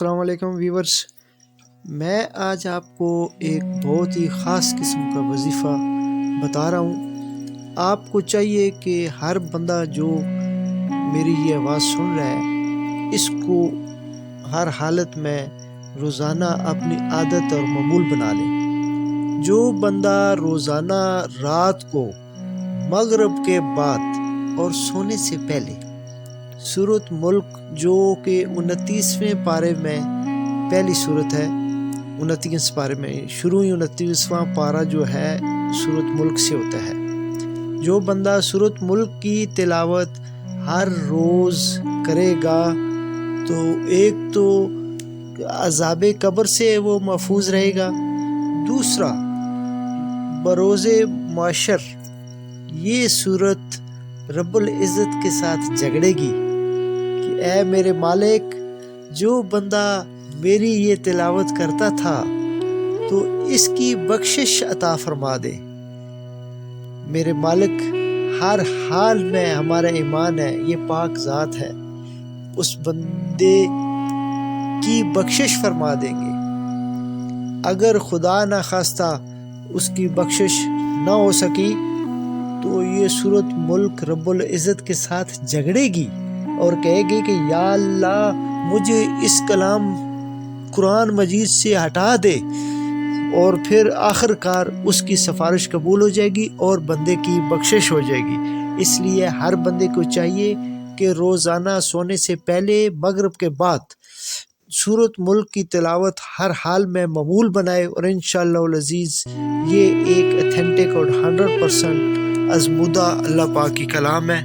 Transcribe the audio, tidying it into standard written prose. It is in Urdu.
السلام علیکم ویورز، میں آج آپ کو ایک بہت ہی خاص قسم کا وظیفہ بتا رہا ہوں۔ آپ کو چاہیے کہ ہر بندہ جو میری یہ آواز سن رہا ہے اس کو ہر حالت میں روزانہ اپنی عادت اور معمول بنا لے۔ جو بندہ روزانہ رات کو مغرب کے بعد اور سونے سے پہلے سورۃ ملک جو کہ 29ویں پارے میں پہلی سورت ہے، 29 پارے میں شروع ہی 29واں پارہ جو ہے سورۃ ملک سے ہوتا ہے۔ جو بندہ سورۃ ملک کی تلاوت ہر روز کرے گا تو ایک تو عذاب قبر سے وہ محفوظ رہے گا، دوسرا بروز معاشر یہ سورت رب العزت کے ساتھ جھگڑے گی کہ اے میرے مالک، جو بندہ میری یہ تلاوت کرتا تھا تو اس کی بخشش عطا فرما دے۔ میرے مالک ہر حال میں ہمارا ایمان ہے، یہ پاک ذات ہے، اس بندے کی بخشش فرما دیں گے۔ اگر خدا نہ خواستہ اس کی بخشش نہ ہو سکی تو یہ سورۃ ملک رب العزت کے ساتھ جھگڑے گی اور کہے گی کہ یا اللہ مجھے اس کلام قرآن مجید سے ہٹا دے، اور پھر آخر کار اس کی سفارش قبول ہو جائے گی اور بندے کی بخشش ہو جائے گی۔ اس لیے ہر بندے کو چاہیے کہ روزانہ سونے سے پہلے مغرب کے بعد سورۃ ملک کی تلاوت ہر حال میں معمول بنائے، اور انشاءاللہ العزیز یہ ایک اتھینٹک اور 100% ازمودہ اللہ پاک کی کلام ہے۔